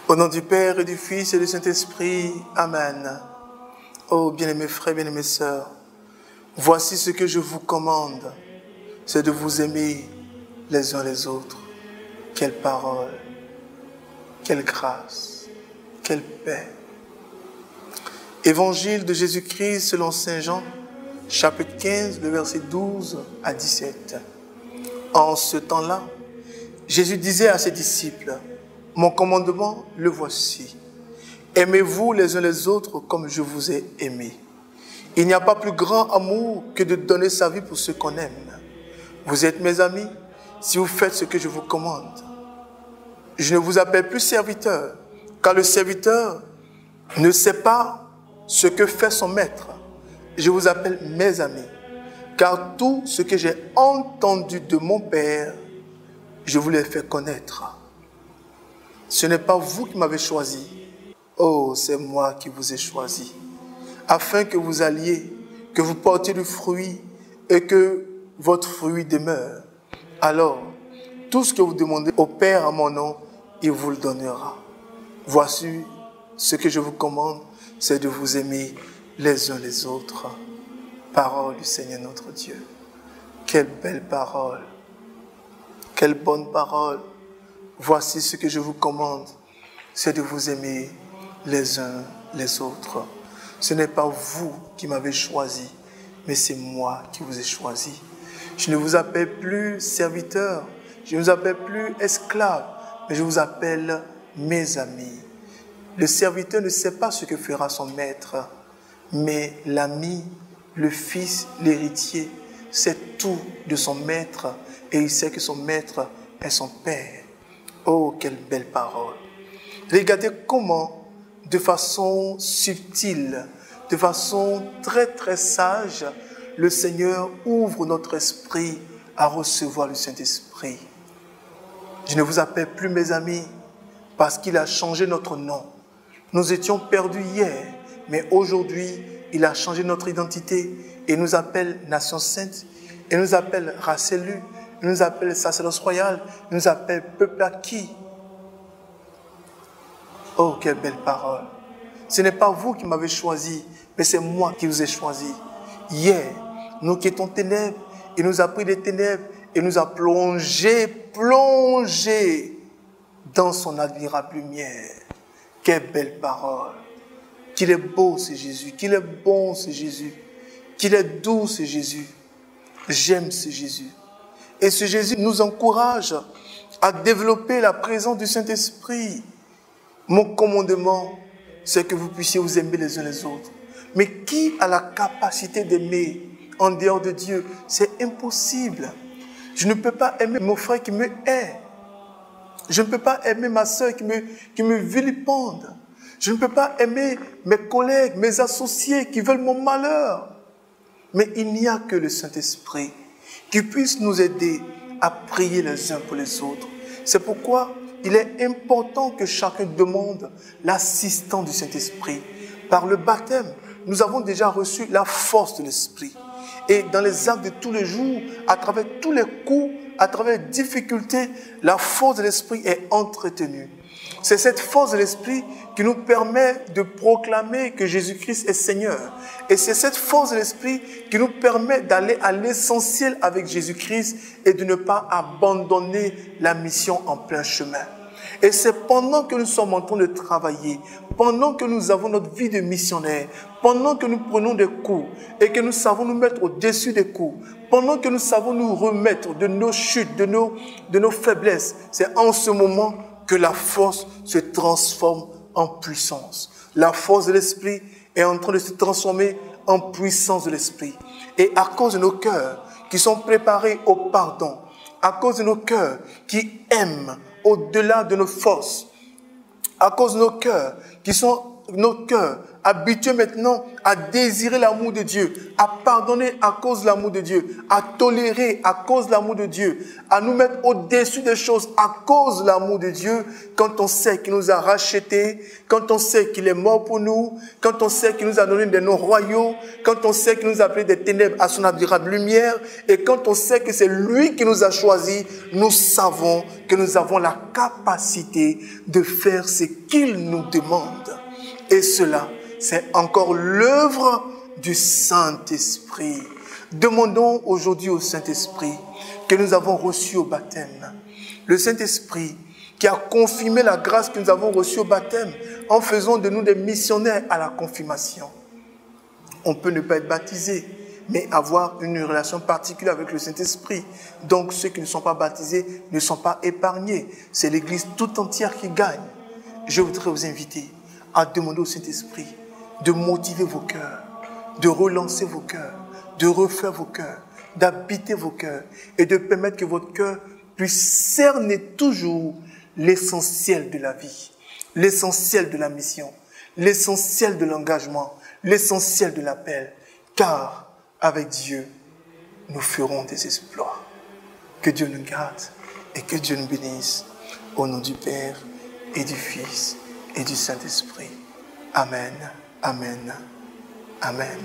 Au nom du Père et du Fils et du Saint-Esprit, Amen. Oh, bien-aimés frères, bien-aimées sœurs, voici ce que je vous commande, c'est de vous aimer les uns les autres. Quelle parole, quelle grâce, quelle paix. Évangile de Jésus-Christ selon Saint Jean, chapitre 15, le verset 12 à 17. En ce temps-là, Jésus disait à ses disciples, « Mon commandement, le voici. Aimez-vous les uns les autres comme je vous ai aimés. Il n'y a pas plus grand amour que de donner sa vie pour ceux qu'on aime. Vous êtes mes amis si vous faites ce que je vous commande. Je ne vous appelle plus serviteur, car le serviteur ne sait pas ce que fait son maître. Je vous appelle mes amis, car tout ce que j'ai entendu de mon Père, je vous l'ai fait connaître. Ce n'est pas vous qui m'avez choisi. Oh, c'est moi qui vous ai choisi, afin que vous alliez, que vous portiez du fruit et que votre fruit demeure. Alors, tout ce que vous demandez au Père en mon nom, il vous le donnera. Voici ce que je vous commande, c'est de vous aimer les uns les autres. Parole du Seigneur notre Dieu. Quelle belle parole. Quelle bonne parole. Voici ce que je vous commande, c'est de vous aimer les uns les autres. Ce n'est pas vous qui m'avez choisi, mais c'est moi qui vous ai choisi. Je ne vous appelle plus serviteur, je ne vous appelle plus esclave, mais je vous appelle mes amis. Le serviteur ne sait pas ce que fera son maître, mais l'ami, le fils, l'héritier, sait tout de son maître et il sait que son maître est son père. Oh, quelle belle parole. Regardez comment, de façon subtile, de façon très très sage, le Seigneur ouvre notre esprit à recevoir le Saint-Esprit. Je ne vous appelle plus mes amis parce qu'il a changé notre nom. Nous étions perdus hier, mais aujourd'hui, il a changé notre identité et nous appelle Nation Sainte, et nous appelle race élue, il nous appelle sacerdoce royal, il nous appelle peuple acquis. Oh, quelle belle parole. Ce n'est pas vous qui m'avez choisi, mais c'est moi qui vous ai choisi. Hier, nous qui étions ténèbres, il nous a pris des ténèbres et nous a plongé dans son admirable lumière. Quelle belle parole. Qu'il est beau, c'est Jésus. Qu'il est bon, c'est Jésus. Qu'il est doux, c'est Jésus. J'aime ce Jésus. Et ce Jésus nous encourage à développer la présence du Saint-Esprit. Mon commandement, c'est que vous puissiez vous aimer les uns les autres. Mais qui a la capacité d'aimer en dehors de Dieu? C'est impossible. Je ne peux pas aimer mon frère qui me hait. Je ne peux pas aimer ma soeur qui me vilipende. Je ne peux pas aimer mes collègues, mes associés qui veulent mon malheur. Mais il n'y a que le Saint-Esprit qui puisse nous aider à prier les uns pour les autres. C'est pourquoi il est important que chacun demande l'assistance du Saint-Esprit. Par le baptême, nous avons déjà reçu la force de l'Esprit. Et dans les actes de tous les jours, à travers tous les coups, à travers les difficultés, la force de l'Esprit est entretenue. C'est cette force de l'Esprit qui nous permet de proclamer que Jésus-Christ est Seigneur. Et c'est cette force de l'Esprit qui nous permet d'aller à l'essentiel avec Jésus-Christ et de ne pas abandonner la mission en plein chemin. Et c'est pendant que nous sommes en train de travailler, pendant que nous avons notre vie de missionnaire, pendant que nous prenons des coups et que nous savons nous mettre au-dessus des coups, pendant que nous savons nous remettre de nos chutes, de nos faiblesses, c'est en ce moment que la force se transforme en puissance. La force de l'Esprit est en train de se transformer en puissance de l'Esprit. Et à cause de nos cœurs qui sont préparés au pardon, à cause de nos cœurs qui aiment au-delà de nos forces, à cause de nos cœurs qui sont nos cœurs habitués maintenant à désirer l'amour de Dieu, à pardonner à cause de l'amour de Dieu, à tolérer à cause de l'amour de Dieu, à nous mettre au-dessus des choses à cause de l'amour de Dieu, quand on sait qu'il nous a rachetés, quand on sait qu'il est mort pour nous, quand on sait qu'il nous a donné des noms royaux, quand on sait qu'il nous a appelés des ténèbres à son admirable lumière, et quand on sait que c'est lui qui nous a choisis, nous savons que nous avons la capacité de faire ce qu'il nous demande. Et cela, c'est encore l'œuvre du Saint-Esprit. Demandons aujourd'hui au Saint-Esprit que nous avons reçu au baptême. Le Saint-Esprit qui a confirmé la grâce que nous avons reçue au baptême en faisant de nous des missionnaires à la confirmation. On peut ne pas être baptisé, mais avoir une relation particulière avec le Saint-Esprit. Donc ceux qui ne sont pas baptisés ne sont pas épargnés. C'est l'Église tout entière qui gagne. Je voudrais vous inviter à demander au Saint-Esprit de motiver vos cœurs, de relancer vos cœurs, de refaire vos cœurs, d'habiter vos cœurs et de permettre que votre cœur puisse cerner toujours l'essentiel de la vie, l'essentiel de la mission, l'essentiel de l'engagement, l'essentiel de l'appel. Car avec Dieu, nous ferons des exploits. Que Dieu nous garde et que Dieu nous bénisse. Au nom du Père et du Fils et du Saint-Esprit. Amen. Amen. Amen.